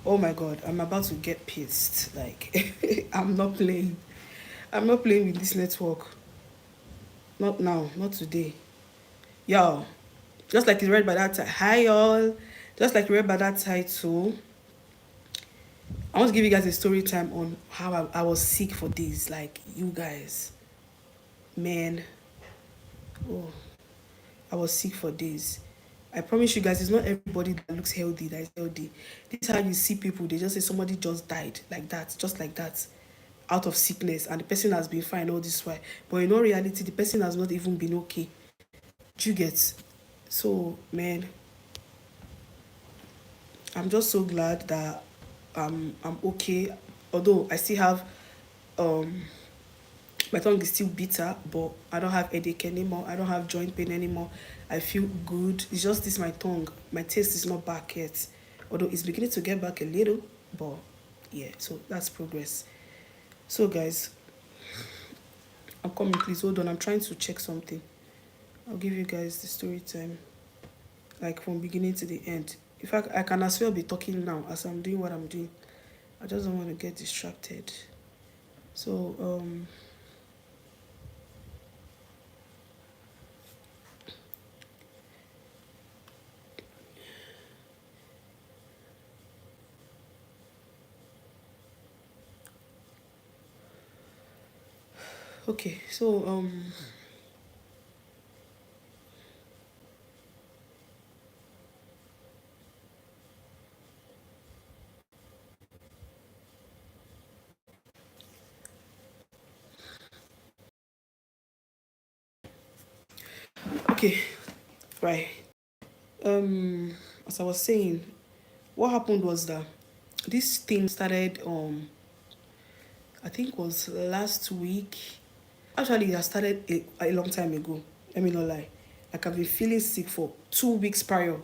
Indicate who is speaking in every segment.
Speaker 1: Oh my god, I'm about to get pissed. Like, I'm not playing. I'm not playing with this network. Not now, not today. Y'all, just like you read by that title. Hi, y'all. Just like you read by that title, I want to give you guys a story time on how I was sick for days. Like, you guys, man, oh, I was sick for days. I promise you guys, it's not everybody that looks healthy that is healthy. This is how you see people. They just say somebody just died like that, just like that, out of sickness, and the person has been fine all this while. But in all reality, the person has not even been okay. Do you get? So, man, I'm just so glad that I'm okay. Although I still have um my tongue is still bitter, but I don't have headache anymore. I don't have joint pain anymore. I feel good. It's just this my tongue. My taste is not back yet. Although it's beginning to get back a little, but yeah, so that's progress. So guys, I'm coming, please hold on. I'm trying to check something. I'll give you guys the story time, like from beginning to the end. In fact, I can as well be talking now as I'm doing what I'm doing. I just don't want to get distracted. So okay, so okay, right. As I was saying, what happened was that this thing started I think was last week. Actually, it started a long time ago. Let me not lie. Like I've been feeling sick for 2 weeks prior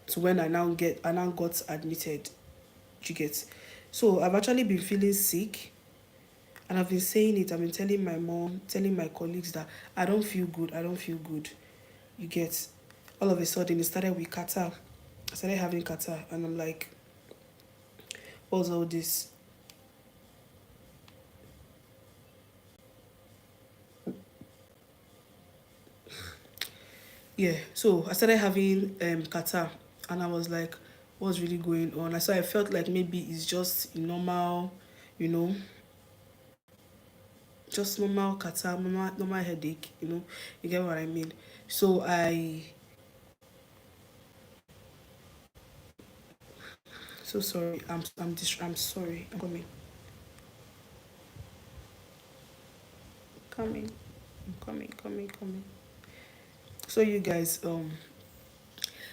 Speaker 1: to when I now got admitted. You get. So I've actually been feeling sick, and I've been saying it. I've been telling my mom, telling my colleagues that I don't feel good. I don't feel good. You get. All of a sudden, it started with catarrh. I started having catarrh, and I'm like, what's all this? Yeah, so I started having catarrh, and I was like, what's really going on? So I felt like maybe it's just normal, you know, just normal catarrh, normal headache, you know, you get what I mean. So so sorry, I'm sorry, I'm coming. So you guys,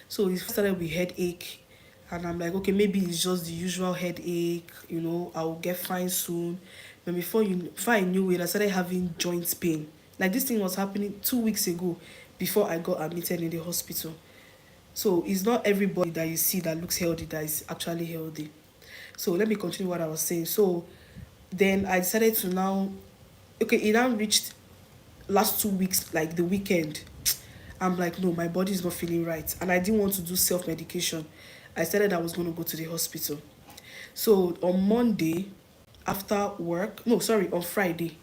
Speaker 1: so it started with headache, and I'm like, okay, maybe it's just the usual headache, you know, I'll get fine soon. But before I knew it, I started having joint pain. Like this thing was happening 2 weeks ago, before I got admitted in the hospital. So it's not everybody that you see that looks healthy that is actually healthy. So let me continue what I was saying. So then I decided to now, okay, it now reached last 2 weeks, like the weekend. I'm like, no, my body is not feeling right. And I didn't want to do self medication. I decided I was going to go to the hospital. So on Monday, after work, no, sorry, on Friday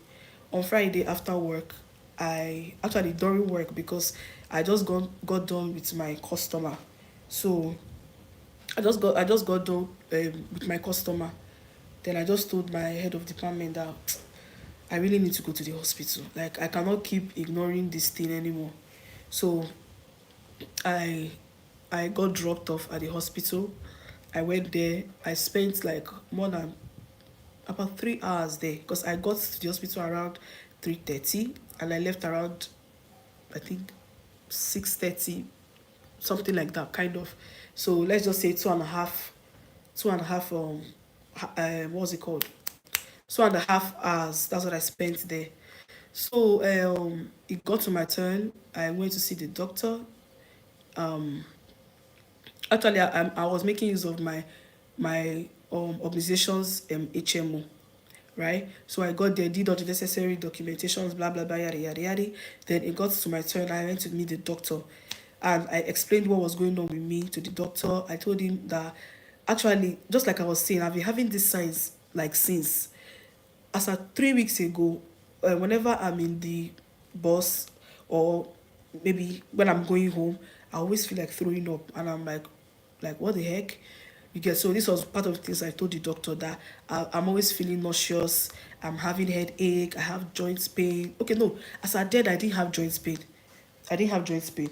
Speaker 1: after work, I actually during work because I just got done with my customer. So I just got done with my customer. Then I just told my head of department that I really need to go to the hospital. Like I cannot keep ignoring this thing anymore. So I I got dropped off at the hospital. I went there. I spent like more than about 3 hours there because I got to the hospital around 3:30 and I left around I think 6:30, something like that, kind of. So let's just say two and a half what's it called? 2.5 hours. That's what I spent there. So it got to my turn. I went to see the doctor. Um, Actually, I was making use of my organization's HMO, right? So I got there, did all the necessary documentations, blah blah blah, yada yada yada. Then it got to my turn. I went to meet the doctor, and I explained what was going on with me to the doctor. I told him that Actually, just like I was saying, I've been having these signs like since, as at 3 weeks ago. Whenever I'm in the bus, or maybe when I'm going home, I always feel like throwing up, and I'm like what the heck, you get. So this was part of the things I told the doctor, that I'm always feeling nauseous, I'm having headache, I have joint pain. Okay, no, as I did, I didn't have joint pain. I didn't have joint pain.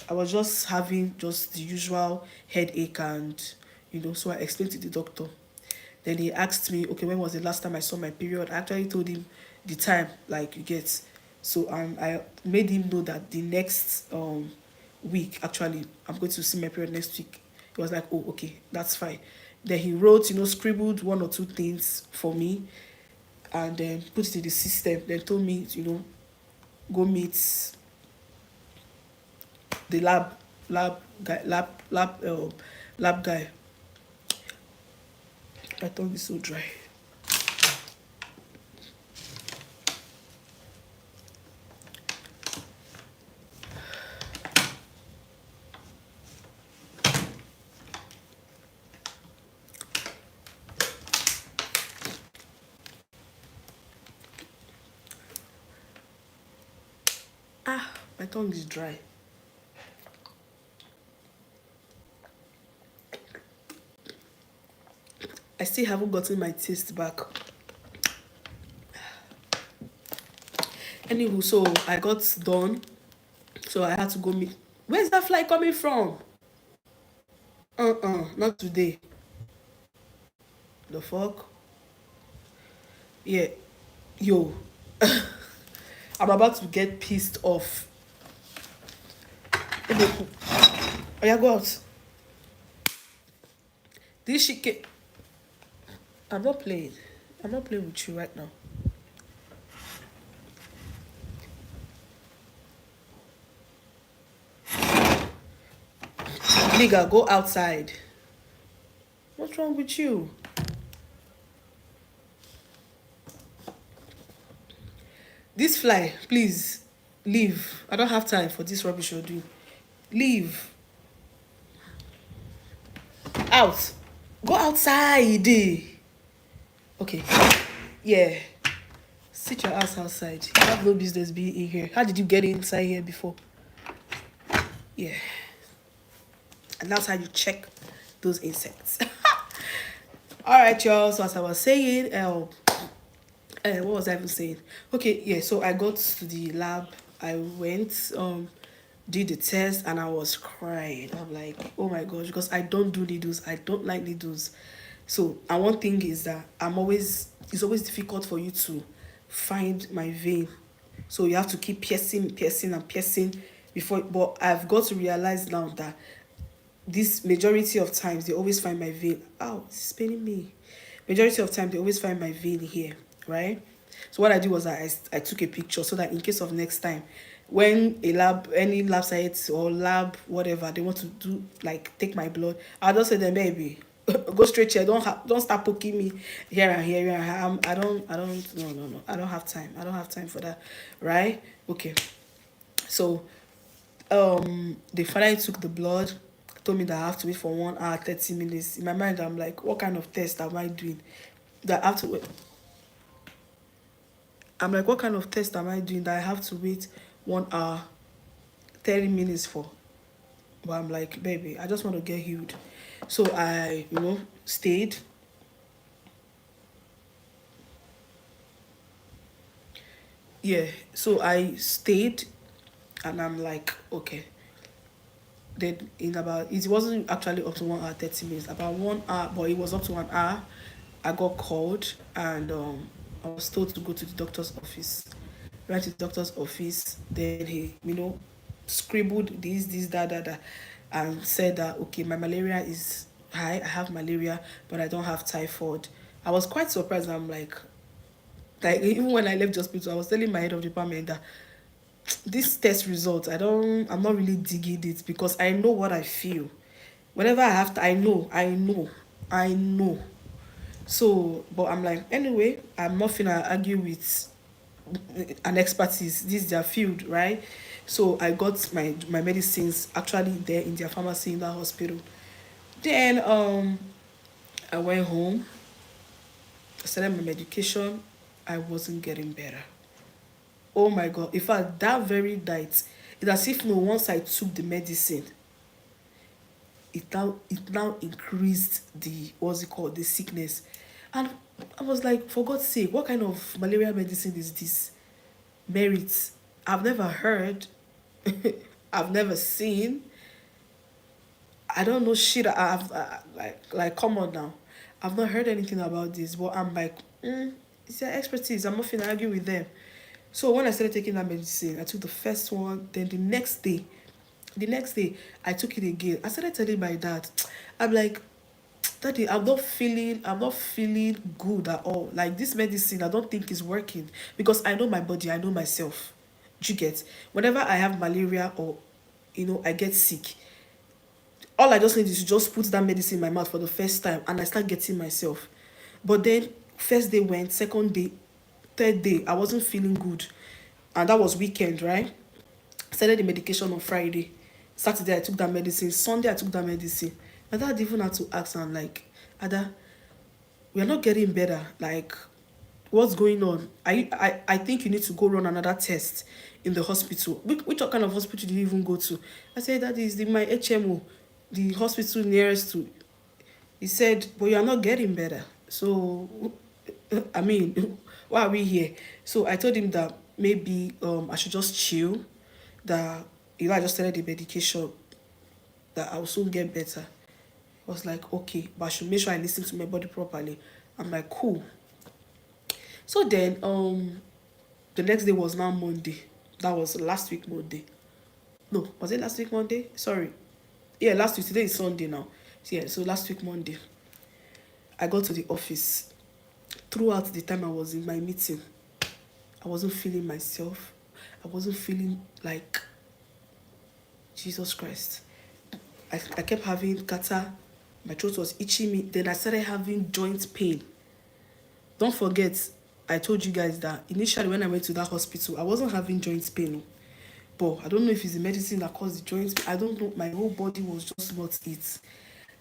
Speaker 1: I was just having just the usual headache, and so I explained to the doctor. Then he asked me, okay, when was the last time I saw my period? I actually told him the time, like, you get. So I made him know that the next week, actually, I'm going to see my period next week. He was like, oh, okay, that's fine. Then he wrote, scribbled one or two things for me, and then put it in the system. Then told me, go meet the lab guy, lab guy. My tongue is so dry. Ah, my tongue is dry. I still haven't gotten my taste back. Anywho, so I got done. So I had to go meet. Where's that fly coming from? Not today. The fuck? Yeah, yo. I'm about to get pissed off. Oh yeah, go out. This shit. I'm not playing. I'm not playing with you right now. Nigga, go outside. What's wrong with you? This fly, please, leave. I don't have time for this rubbish you're doing. Leave. Out. Go outside. Okay. Yeah. Sit your ass outside. You have no business being in here. How did you get inside here before? Yeah. And that's how you check those insects. Alright, y'all. So as I was saying, what was I even saying? Okay, yeah, so I got to the lab. I went, did the test, and I was crying. I'm like, oh my gosh, because I don't do needles. I don't like needles. So, and one thing is that it's always difficult for you to find my vein. So you have to keep piercing and piercing before. But I've got to realize now that this majority of times they always find my vein. Ow, it's paining me. Majority of time they always find my vein here, right? So what I did was I took a picture, so that in case of next time, when any lab science or lab whatever, they want to do, like, take my blood, I'll just say them, baby, go straight here. Don't start poking me here and here and here. I don't, no. I don't have time. I don't have time for that, right? Okay. So they finally took the blood, told me that I have to wait for 1 hour 30 minutes. In my mind, I'm like, what kind of test am I doing that I have to wait? I'm like, what kind of test am I doing that I have to wait 1 hour 30 minutes for? But I'm like, baby, I just want to get healed. So I stayed. Yeah, so I stayed, and I'm like, okay. Then in about, it wasn't actually up to 1 hour 30 minutes, about 1 hour, but it was up to 1 hour. I got called, and I was told to go to the doctor's office. Went to the doctor's office. Then he, scribbled this, that, and said that, okay, my malaria is high. I have malaria, but I don't have typhoid. I was quite surprised. I'm like even when I left the hospital, I was telling my head of department that this test result, I'm not really digging it, because I know what I feel. Whenever I have to, I know. So, but I'm like, anyway, I'm not gonna argue with an expertise. This is their field, right? So I got my medicines actually there in their pharmacy in that hospital. Then I went home, I started my medication. I wasn't getting better. Oh my god. In fact, that very night, it's as if no, once I took the medicine, it now increased the what's it called, the sickness. And I was like, for God's sake, what kind of malaria medicine is this? Merit. I've never heard, I've never seen. I don't know shit. Like come on now. I've not heard anything about this, but I'm like, it's their expertise. I'm not finna argue with them. So when I started taking that medicine, I took the first one. Then the next day, I took it again. I started telling my dad, I'm like, Daddy, I'm not feeling good at all. Like this medicine, I don't think is working because I know my body, I know myself. Do you get? Whenever I have malaria or I get sick, all I just need is to just put that medicine in my mouth for the first time and I start getting myself. But then first day went, second day, third day, I wasn't feeling good. And that was weekend, right? Started the medication on Friday. Saturday I took that medicine. Sunday I took that medicine. My dad even had to ask, and like, Ada, we are not getting better. Like, what's going on? I think you need to go run another test in the hospital. Which kind of hospital do you even go to? I said, that is my HMO, the hospital nearest to. He said, but you are not getting better. So, I mean, why are we here? So I told him that maybe I should just chill. That I just started the medication. That I will soon get better. I was like, okay, but I should make sure I listen to my body properly. I'm like, cool. So then, the next day was now Monday. That was last week Monday. No, was it last week Monday? Sorry. Yeah, last week. Today is Sunday now. So, yeah, so last week Monday, I got to the office. Throughout the time I was in my meeting, I wasn't feeling myself. I wasn't feeling like Jesus Christ. I kept having catarrh. My throat was itching me. Then I started having joint pain. Don't forget, I told you guys that initially when I went to that hospital, I wasn't having joint pain. But I don't know if it's the medicine that caused the joint pain. I don't know. My whole body was just not it.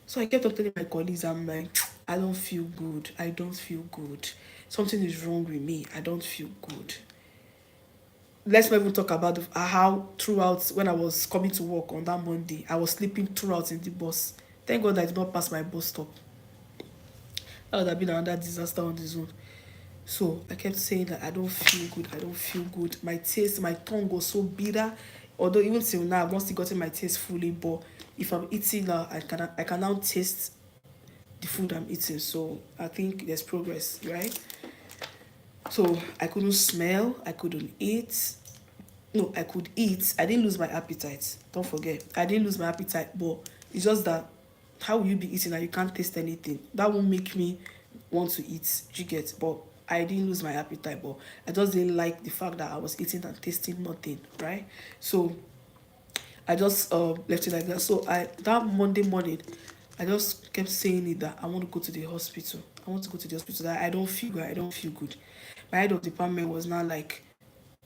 Speaker 1: So I kept on telling my colleagues, I'm like, I don't feel good. I don't feel good. Something is wrong with me. I don't feel good. Let's not even talk about how throughout when I was coming to work on that Monday, I was sleeping throughout in the bus. Thank God I did not pass my bus stop. That would have been another disaster on its own. So I kept saying that I don't feel good. I don't feel good. My taste, my tongue was so bitter. Although even till now, I've not still gotten my taste fully. But if I'm eating now, I can now taste the food I'm eating. So I think there's progress, right? So I couldn't smell. I couldn't eat. No, I could eat. I didn't lose my appetite. Don't forget, I didn't lose my appetite. But it's just that how will you be eating and you can't taste anything? That won't make me want to eat. You get? But I didn't lose my appetite. But I just didn't like the fact that I was eating and tasting nothing. Right? So I just left it like that. So that Monday morning, I just kept saying it that I want to go to the hospital. I want to go to the hospital. That I don't feel good. I don't feel good. My head of department was now like,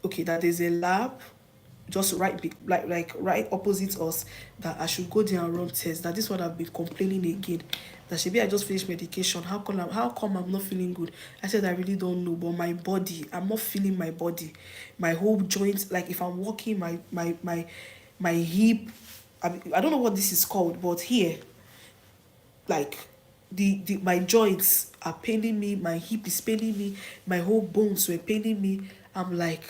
Speaker 1: okay, that there's a lab just like right opposite us, that I should go there and run tests. That this one I've been complaining again. That should be I just finished medication. How come I'm not feeling good? I said I really don't know, but my body, I'm not feeling my body. My whole joint, like if I'm walking, my hip, I don't know what this is called, but here, like the my joints are paining me, my hip is paining me, my whole bones were paining me. I'm like,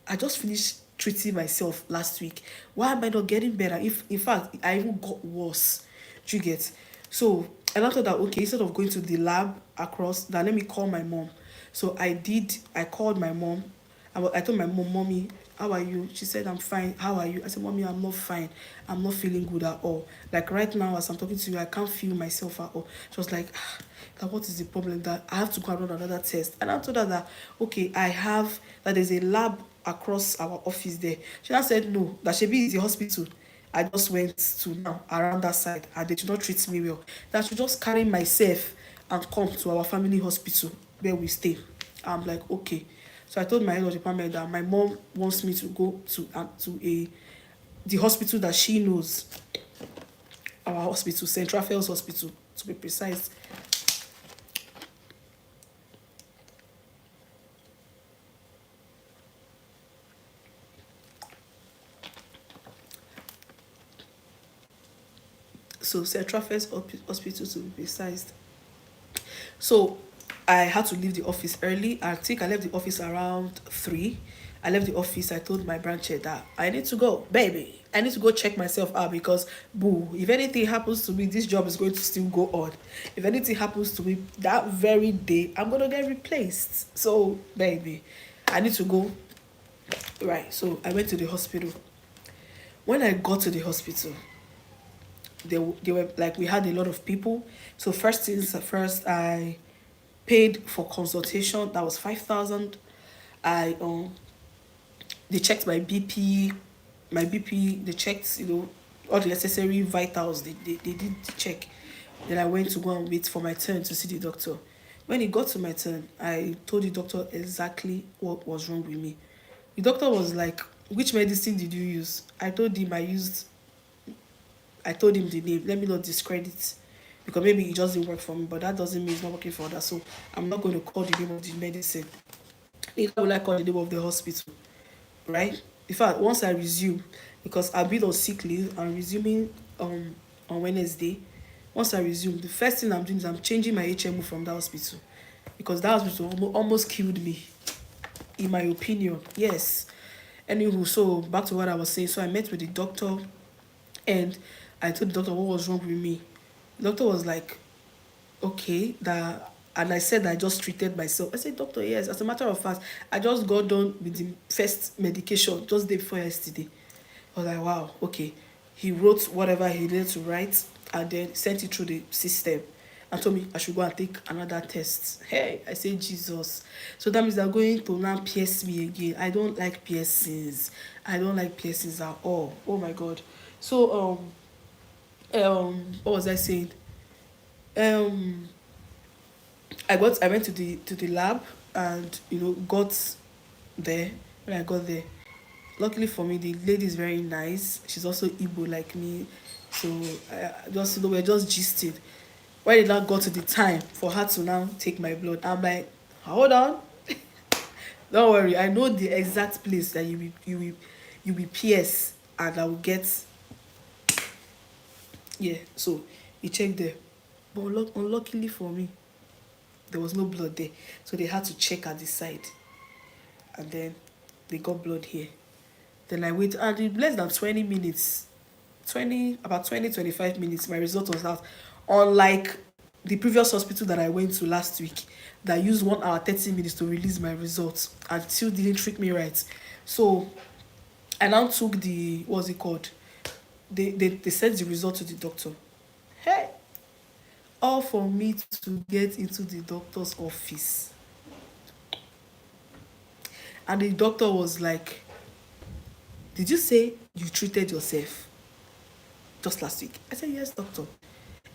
Speaker 1: I just finished treating myself last week. Why am I not getting better? If in fact I even got worse. Do you get? So and I thought that okay, instead of going to the lab across, that let me call my mom. So I called my mom. I told my mom, Mommy, how are you? She said, I'm fine. How are you? I said, Mommy, I'm not fine. I'm not feeling good at all. Like right now, as I'm talking to you, I can't feel myself at all. She was like, that what is the problem? That I have to go and run another test. And I told her that, okay, that there's a lab across our office there. She now said, no, that should be the hospital. I just went to now around that side and they did not treat me well. That I should just carry myself and come to our family hospital where we stay. I'm like, okay. So I told my head of department that my mom wants me to go to the hospital that she knows, our hospital, St. Raphael's Hospital, to be precise. So Central First Hospital to be precise. So I had to leave the office early. I think I left the office around 3. I left the office. I told my branch head that I need to go, baby. I need to go check myself out because, boo, if anything happens to me, this job is going to still go on. If anything happens to me that very day, I'm going to get replaced. So, baby, I need to go. Right. So I went to the hospital. When I got to the hospital, they were like, we had a lot of people. So first things first, I paid for consultation. That was 5,000. I they checked my BP, they checked, all the necessary vitals. They did the check. Then I went to go and wait for my turn to see the doctor. When it got to my turn, I told the doctor exactly what was wrong with me. The doctor was like, which medicine did you use? I told him the name. Let me not discredit, because maybe it just didn't work for me, but that doesn't mean it's not working for others. So I'm not going to call the name of the medicine. Neither will I call the name of the hospital, right? In fact, once I resume, because I've been on sick leave, I'm resuming on Wednesday. Once I resume, the first thing I'm doing is I'm changing my HMO from that hospital, because that hospital almost killed me, in my opinion. Yes. Anywho, so back to what I was saying. So I met with the doctor, and I told the doctor what was wrong with me. The doctor was like, okay, that, and I said I just treated myself. I said, doctor, yes. As a matter of fact, I just got done with the first medication just day before yesterday. I was like, wow, okay. He wrote whatever he needed to write and then sent it through the system and told me I should go and take another test. Hey, I said, Jesus. So that means they're going to now pierce me again. I don't like piercings. I don't like piercings at all. Oh my God. So what was I saying? Um I went to the lab, and got there. When I got there, luckily for me, the lady is very nice. She's also Igbo like me. So I just, we're just gisting. When it now got to the time for her to now take my blood, I'm like, hold on, don't worry, I know the exact place that you will pierce, and I will get. Yeah. So he checked there, but unluckily for me, there was no blood there. So they had to check at the side, and then they got blood here. Then I wait, and in less than 20 minutes, 25 minutes, my result was out. Unlike the previous hospital that I went to last week, that used 1 hour 30 minutes to release my results and still didn't treat me right. So I now took the, what's it called? They sent the result to the doctor. Hey, all for me to get into the doctor's office. And the doctor was like, did you say you treated yourself just last week? I said, yes, doctor.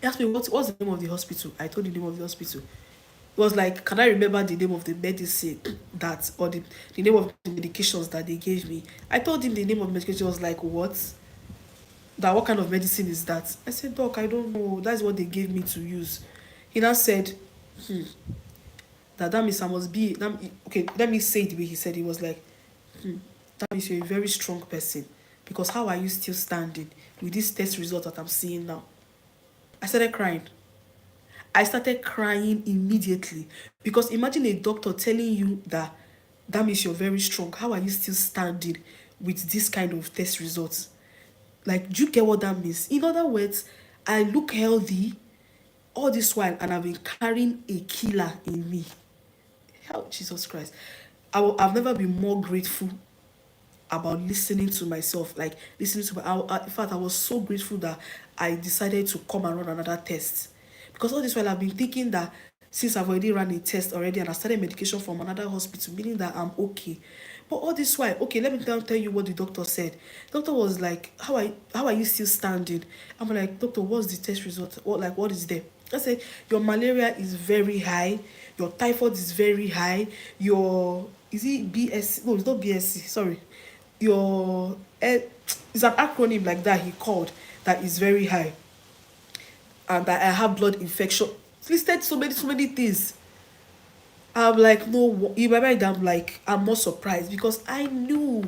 Speaker 1: He asked me, what's the name of the hospital? I told the name of the hospital. It was like, can I remember the name of the medicine that, or the name of the medications that they gave me? I told him the name of the medication. He was like, what? That what kind of medicine is that? I said, doc, I don't know. That's what they gave me to use. He now said, that means I must be, okay, let me say it the way he said. He was like, that means you're a very strong person, because how are you still standing with this test result that I'm seeing now? I started crying. I started crying immediately, because imagine a doctor telling you that means you're very strong. How are you still standing with this kind of test results? Like, do you get what that means? In other words, I look healthy all this while, and I've been carrying a killer in me. Hell, Jesus Christ. I've never been more grateful about listening to myself, like listening to in fact, I was so grateful that I decided to come and run another test, because all this while I've been thinking that since I've already run a test already and I started medication from another hospital, meaning that I'm okay. But all this while, okay, let me tell you what the doctor said. The doctor was like, how are you still standing? I'm like, doctor, what's the test result? What is there? I said, your malaria is very high, your typhoid is very high, your, is it BSc? No, it's not BSc, sorry. Your, it's an acronym like that he called, that is very high. And that I have blood infection. He listed so many things. I'm like, no, in my mind, I'm like, I'm not surprised, because I knew.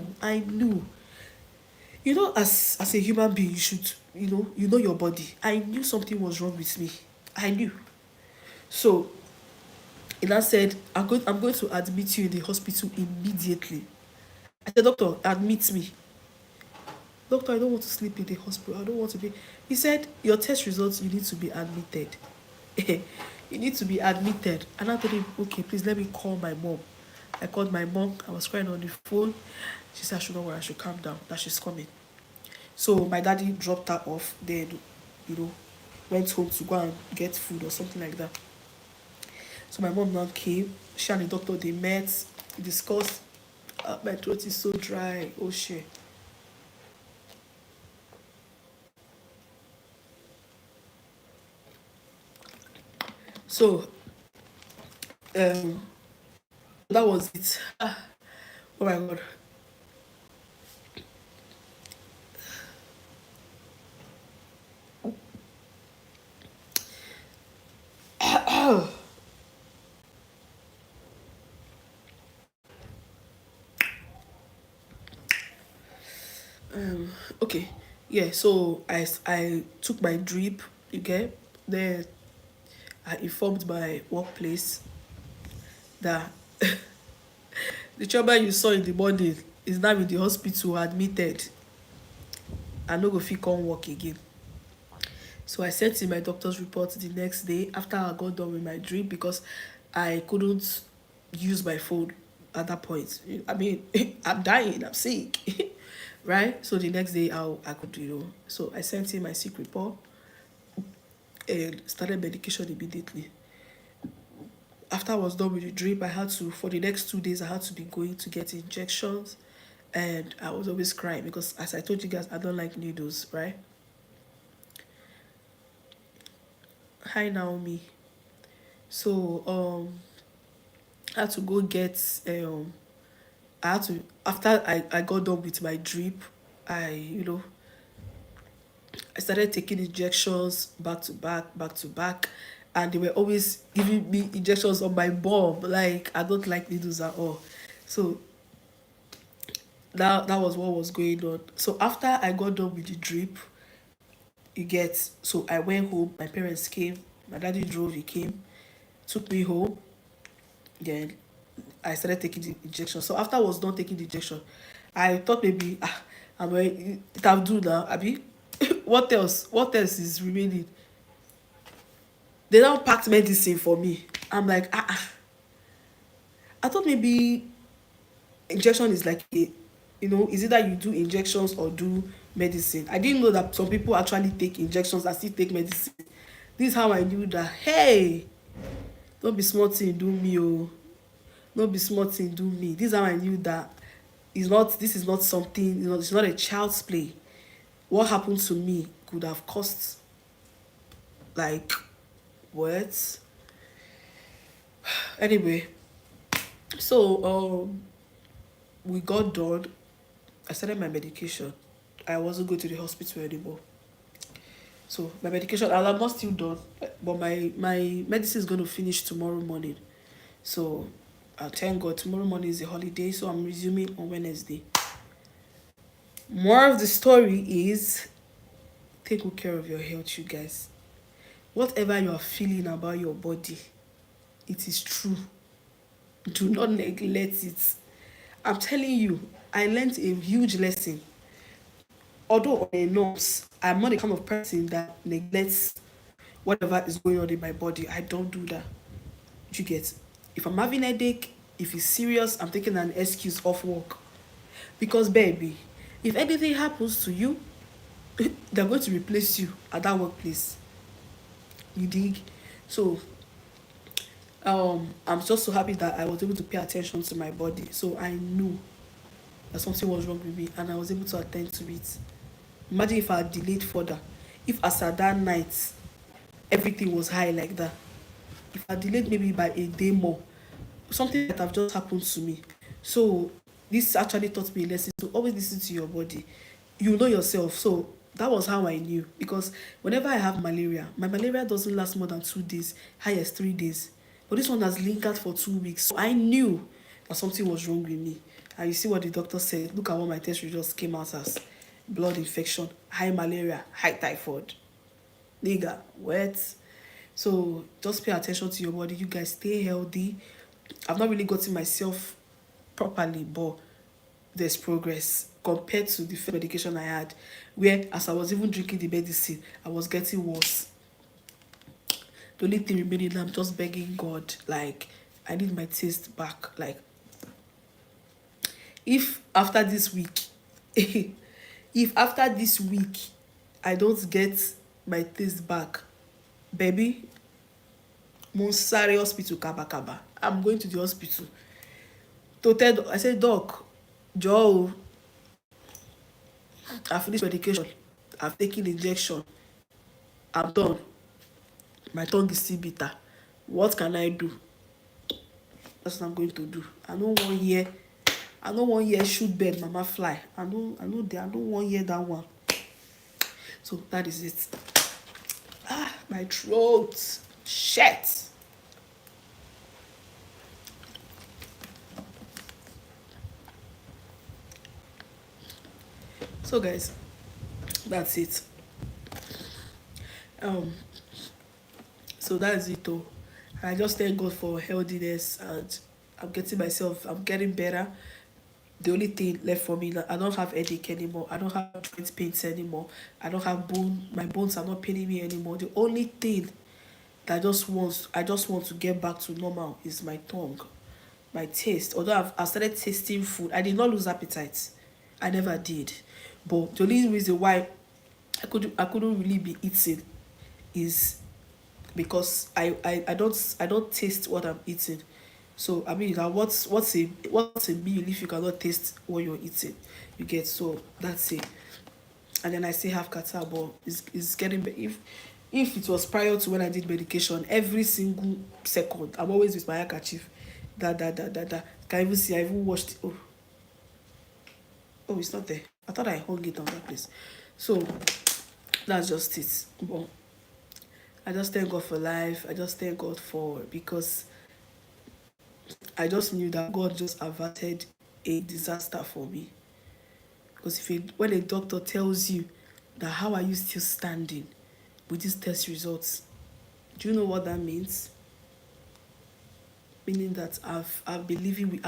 Speaker 1: As a human being, you should you know your body. I knew something was wrong with me. I knew. So he now said, I'm going to admit you in the hospital immediately. I said, doctor, admit me. Doctor, I don't want to sleep in the hospital. I don't want to be. He said, your test results, you need to be admitted. You need to be admitted. And I told him, okay, please let me call my mom. I called my mom. I was crying on the phone. She said, I should not worry, I should calm down, that she's coming. So my daddy dropped her off, then, you know, went home to go and get food or something like that. So my mom now came. She and the doctor, they met, discussed. My throat is so dry. Oh, shit. So, um, that was it. Oh my god. Okay. Yeah, so I took my drip, you get? Then I informed my workplace that the chairman you saw in the morning is now in the hospital admitted. I no go fit come work again. So I sent in my doctor's report the next day after I got done with my drip because I couldn't use my phone at that point. I mean, I'm dying, I'm sick. Right? So the next day I could, So I sent in my sick report and started medication immediately. After I was done with the drip, I had to, for the next 2 days, I had to be going to get injections. And I was always crying because, as I told you guys, I don't like needles, right? Hi, Naomi. So, I had to go get, I had to, after I got done with my drip, I started taking injections back to back. And they were always giving me injections on my bum. Like, I don't like needles at all. So that was what was going on. So after I got done with the drip, you get, so I went home, my parents came, my daddy drove, he came, took me home, then I started taking the injection. So after I was done taking the injection, I thought maybe I'm it have do now, Abi. What else is remaining? They now packed medicine for me. I'm like, I thought maybe injection is like a, is either you do injections or do medicine. I didn't know that some people actually take injections and still take medicine. This is how I knew that, hey, don't be small thing do me, oh. Don't be small thing do me. This is how I knew that this is not something, it's not a child's play. What happened to me could have cost, like, what? Anyway, so we got done. I started my medication. I wasn't going to the hospital anymore. So my medication, I'm not still done, but my medicine is going to finish tomorrow morning. So thank God, tomorrow morning is a holiday, so I'm resuming on Wednesday. More of the story is take good care of your health, you guys. Whatever you are feeling about your body, it is true. Do not neglect it. I'm telling you, I learned a huge lesson. Although on a norms, I'm not the kind of person that neglects whatever is going on in my body. I don't do that. You get? If I'm having a headache, if it's serious, I'm taking an excuse off work. Because baby, if anything happens to you, they're going to replace you at that workplace. You dig? So I'm just so happy that I was able to pay attention to my body. So I knew that something was wrong with me and I was able to attend to it. Imagine if I had delayed further. If as at that night everything was high like that. If I delayed maybe by a day more, something that have just happened to me. So this actually taught me a lesson to always listen to your body. You know yourself. So that was how I knew. Because whenever I have malaria, my malaria doesn't last more than 2 days, highest 3 days. But this one has lingered for 2 weeks. So I knew that something was wrong with me. And you see what the doctor said. Look at what my test results came out as. blood infection, high malaria, high typhoid. Nigga, what? So just pay attention to your body. You guys stay healthy. I've not really gotten myself properly, but there's progress compared to the first medication I had, where as I was even drinking the medicine, I was getting worse. The only thing remaining, I'm just begging God, like, I need my taste back. Like, if after this week, if after this week I don't get my taste back, baby, Monsari hospital kaba kaba. I'm going to the hospital. To tell, I said, Doc, Joe, I've finished medication. I've taken injection. I'm done. My tongue is still bitter. What can I do? That's what I'm going to do. I don't want hear. I don't want hear shoot bird, mama fly. I don't want hear that one. So that is it. My throat. Shit. So guys, that's it. Um, so that's it though. And I just thank God for healthiness, and I'm getting better. The only thing left for me, I don't have headache anymore. I don't have joint pains anymore. I don't have my bones are not paining me anymore. The only thing that I just want to get back to normal is my tongue, my taste. Although I've started tasting food, I did not lose appetite. I never did. But the only reason why I couldn't really be eating is because I don't taste what I'm eating. So I mean, now what's a meal if you cannot taste what you're eating? You get, so that's it. And then I still have catarrh, but it's getting if it was prior to when I did medication, every single second I'm always with my handkerchief. Da. Can even see I even washed it. Oh, it's not there. I thought I hung it on that place. So that's just it. But I just thank God for life. I just thank God for, because I just knew that God just averted a disaster for me. Because when a doctor tells you that how are you still standing with these test results, do you know what that means? Meaning that I've been living with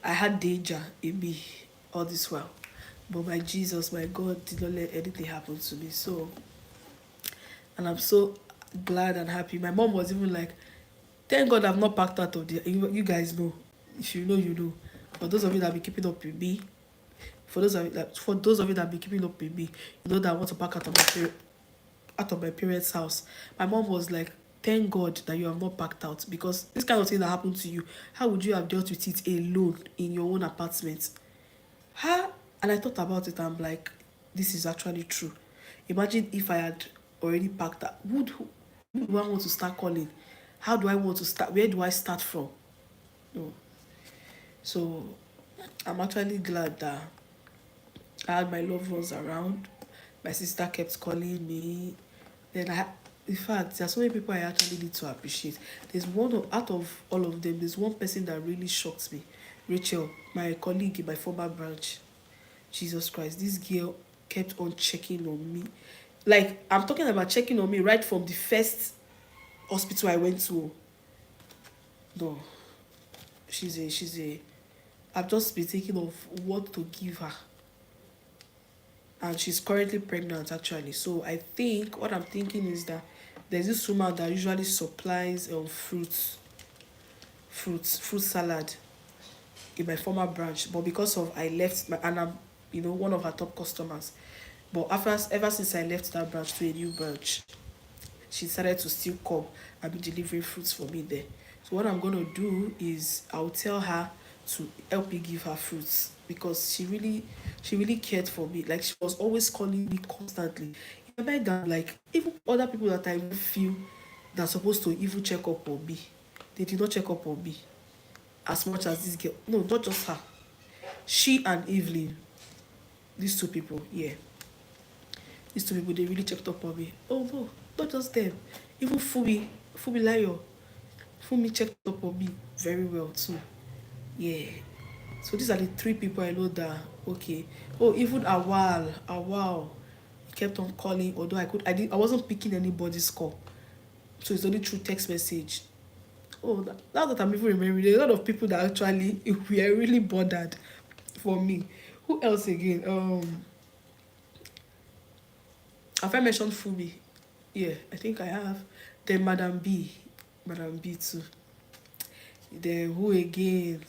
Speaker 1: I had danger in me all this while. But my Jesus, my God did not let anything happen to me. So, and I'm so glad and happy. My mom was even like, thank God I've not packed out of the, you guys know. If you know, you know. For those of you that be keeping up with me, for those of you that be keeping up with me, you know that I want to pack out of my parents' house. My mom was like, thank God that you have not packed out, because this kind of thing that happened to you, how would you have dealt with it alone in your own apartment? How? And I thought about it, and I'm like, this is actually true. Imagine if I had already packed that. Who do I want to start calling? How do I want to start? Where do I start from? No. So I'm actually glad that I had my loved ones around. My sister kept calling me. Then in fact, there's so many people I actually need to appreciate. Out of all of them, there's one person that really shocked me. Rachel, my colleague in my former branch. Jesus Christ, this girl kept on checking on me. Like, I'm talking about checking on me right from the first hospital I went to. No, she's a. I've just been thinking of what to give her. And she's currently pregnant actually. So I think what I'm thinking is that there's this woman that usually supplies fruit salad in my former branch, but because of I left and I'm one of her top customers. But ever since I left that branch to a new branch, she decided to still come and be delivering fruits for me there. So what I'm gonna do is I'll tell her to help me give her fruits, because she really cared for me. Like, she was always calling me constantly. In my mind, that like even other people that I feel that are supposed to even check up on me, they did not check up on me as much as this girl. No, not just her. She and Evelyn, these two people, yeah. These two people, they really checked up on me. Oh no, not just them. Even Fumi Layo. Fumi checked up on me very well too. Yeah. So these are the three people I know that okay. Oh, even a while, he kept on calling. Although I wasn't picking anybody's call, so it's only through text message. Oh, now that I'm even remembering, there's a lot of people that actually were really bothered for me. Who else again? Have I mentioned Fubi? Yeah, I think I have. Then Madam B too. Then who again?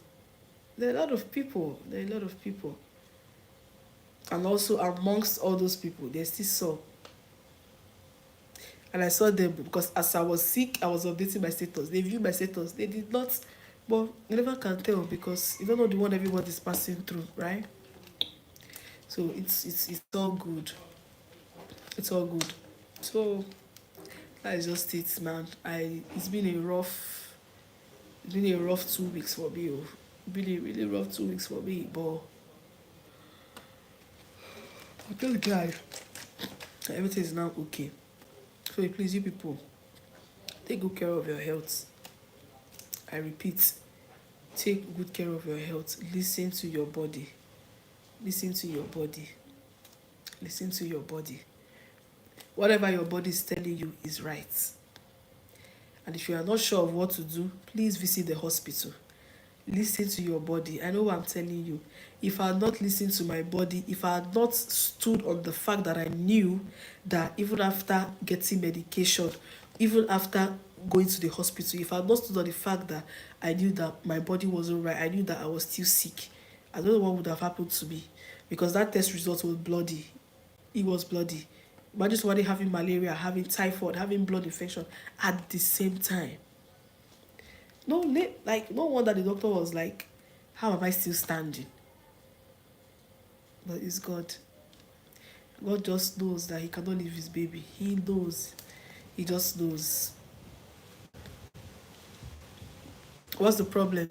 Speaker 1: There are a lot of people. There are a lot of people. And also amongst all those people, there's still saw. And I saw them because as I was sick, I was updating my status. They viewed my status. They did not, but you never can tell because you don't know the one everybody's passing through, right? So it's all good. It's all good. So that is just it, man. It's been a rough 2 weeks for me. Oh. Really, really rough 2 weeks for me. But I'm just glad that everything is now okay. So please, you people, take good care of your health. I repeat, take good care of your health. Listen to your body. Listen to your body. Listen to your body. Whatever your body is telling you is right. And if you are not sure of what to do, please visit the hospital. Listen to your body. I know what I'm telling you. If I had not listened to my body, if I had not stood on the fact that I knew that even after getting medication, even after going to the hospital, if I had not stood on the fact that I knew that my body wasn't right, I knew that I was still sick, I don't know what would have happened to me. Because that test result was bloody. It was bloody. Imagine somebody having malaria, having typhoid, having blood infection at the same time. No, like no wonder the doctor was like, "How am I still standing?" But it's God. God just knows that He cannot leave His baby. He knows. He just knows. What's the problem?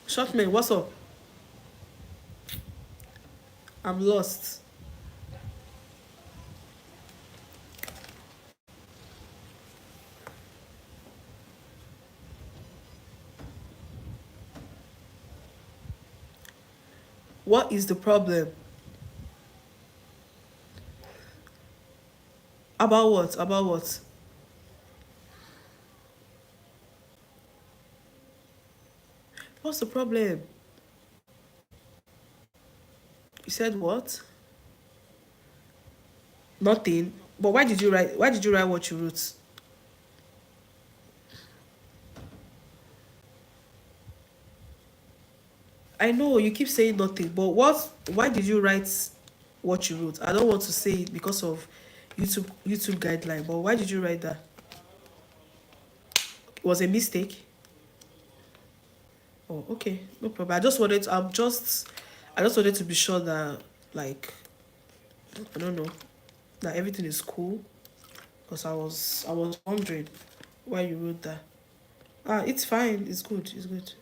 Speaker 1: Short man, what's up? I'm lost. What is the problem? About what? About what? What's the problem? You said what? Nothing. But why did you write? Why did you write what you wrote? I know you keep saying nothing, but what? Why did you write what you wrote? I don't want to say it because of YouTube guideline, but why did you write that? It was a mistake. Oh, okay, no problem. I just wanted to be sure that, like, I don't know, that everything is cool. Because I was wondering why you wrote that. Ah, it's fine. It's good. It's good.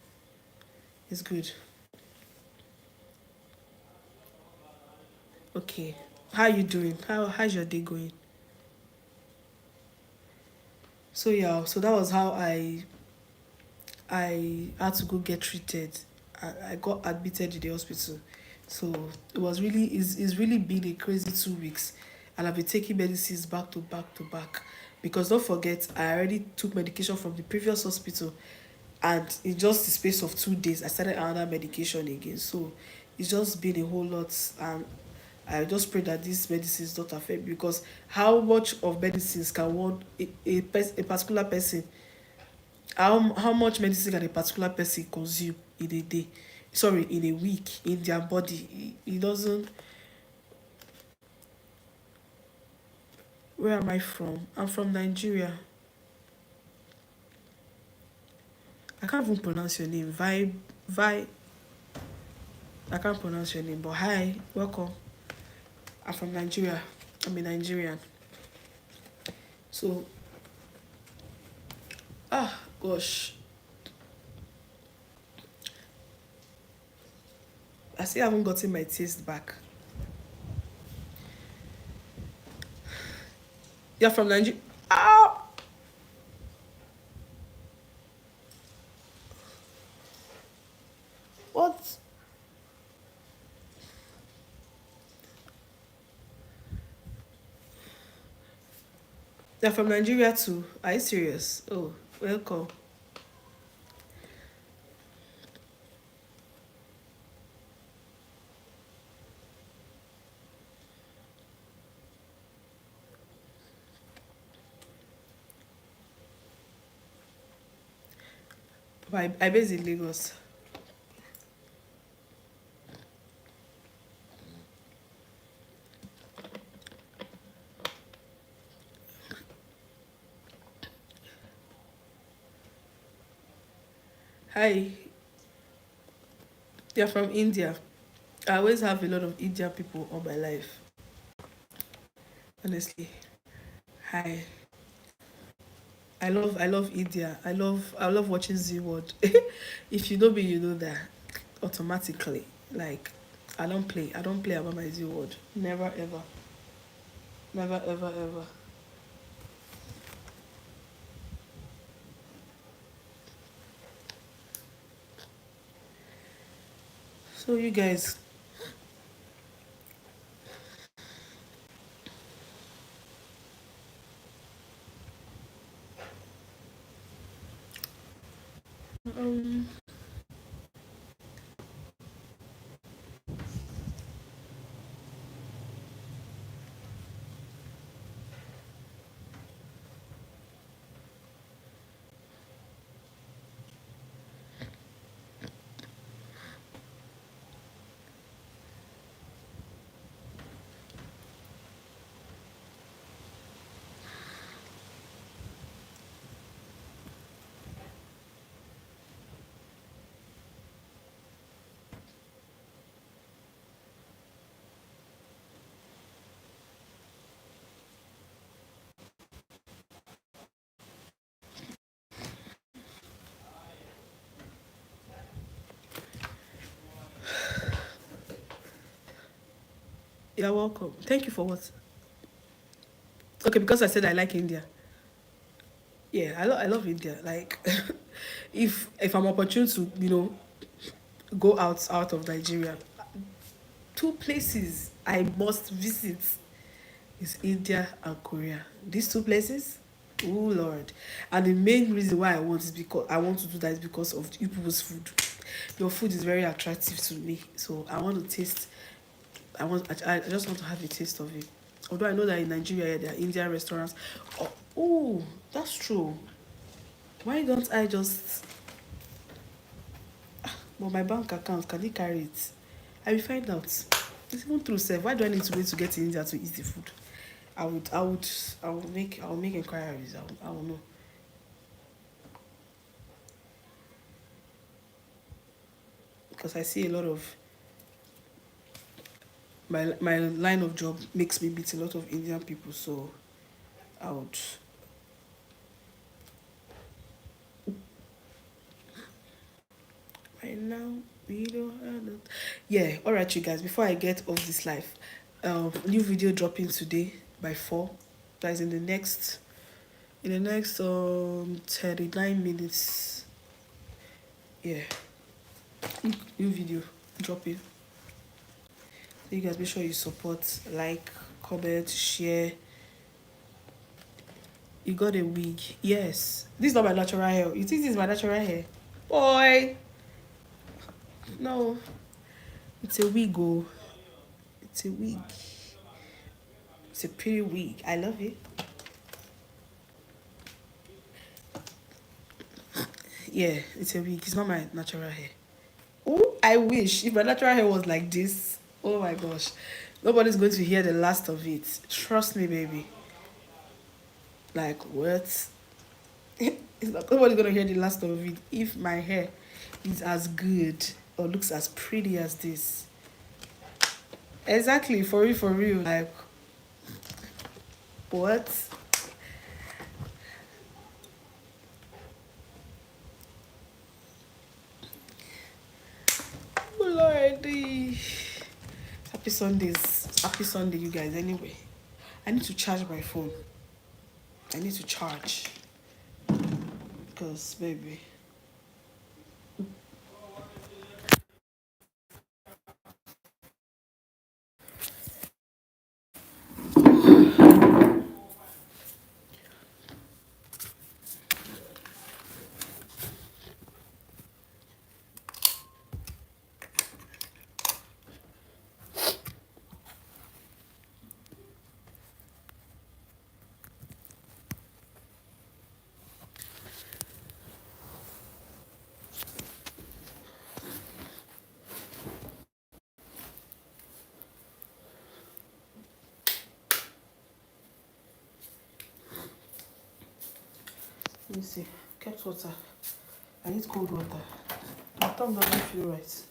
Speaker 1: It's good. Okay. How you doing? How's your day going? So yeah, so that was how I had to go get treated. I got admitted in the hospital. So it's really been a crazy 2 weeks. And I've been taking medicines back to back to back. Because don't forget, I already took medication from the previous hospital. And in just the space of 2 days, I started another medication again. So it's just been a whole lot. And I just pray that this medicine is not affect me, because how much of medicines can a particular person, how much medicine can a particular person consume in a day, sorry, in a week, in their body? It doesn't. Where am I from? I'm from Nigeria. I can't even pronounce your name. Vi. I can't pronounce your name, but hi, welcome. I'm from Nigeria. I'm a Nigerian. So, gosh, I still haven't gotten my taste back. You're from Nigeria. Ah, what? You're from Nigeria too. Are you serious? Oh, welcome. I based in Lagos. Hi, you're from India. I always have a lot of Indian people all my life. Honestly. Hi. I love India. I love watching Z World. If you know me, you know that automatically. Like I don't play about my Z World. Never ever. Never ever ever. So you guys, um, you're welcome. Thank you for what? Okay, because I said I like India. Yeah, I love India. Like, if I'm opportune to go out of Nigeria, two places I must visit is India and Korea. These two places, oh Lord. And the main reason why I want is because I want to do that is because of you people's food. Your food is very attractive to me, so I want to taste. I just want to have a taste of it. Although I know that in Nigeria there are Indian restaurants. Oh, that's true. Why don't I just? But my bank account can it carry it? I will find out. It's even through self. Why do I need to wait to get to India to eat the food? I will make inquiries. I will know. Because I see a lot of my line of job makes me meet a lot of Indian people, so I would. Right now we don't have it. Yeah, alright you guys, before I get off this life, new video dropping today by 4. That is in the next 39 minutes. Yeah, new video dropping. So you guys make sure you support, like, comment, share. You got a wig. Yes. This is not my natural hair. You think this is my natural hair? Boy. No. It's a wig, oh. It's a wig. It's a pretty wig. I love it. Yeah, it's a wig. It's not my natural hair. Oh, I wish. If my natural hair was like this, oh my gosh. Nobody's going to hear the last of it. Trust me, baby. Like, what? It's not, nobody's going to hear the last of it if my hair is as good or looks as pretty as this. Exactly, for real, for real. Like, what? Oh, Lordy. Happy Sundays. Happy Sunday, you guys. Anyway, I need to charge my phone. I need to charge. Because, baby. Let me see. Kept water. I need cold water. My tongue doesn't feel right.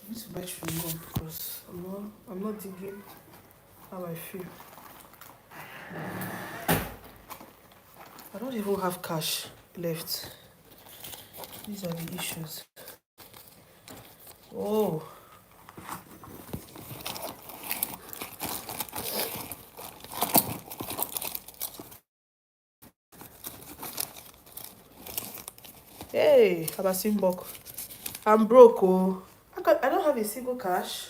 Speaker 1: I need to buy chewing gum because I'm not digging how I feel. I don't even have cash left. These are the issues. Oh. Hey, Abasimbok. I'm broke, oh. I don't have a single cash.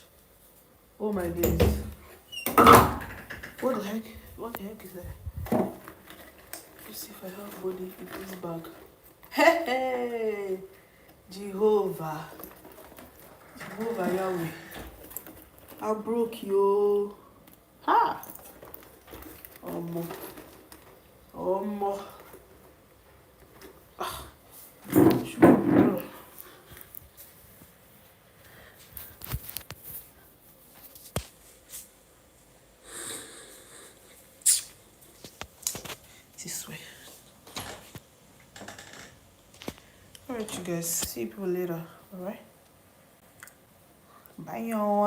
Speaker 1: Oh my days. What the heck? What the heck is that? Let's see if I have money in this bag. Hey, Jehovah. Jehovah Yahweh. I'm broke, yo. Ha! Omo. Omo. Ah. This way. Alright, you guys. See you people later. Alright? Bye, y'all.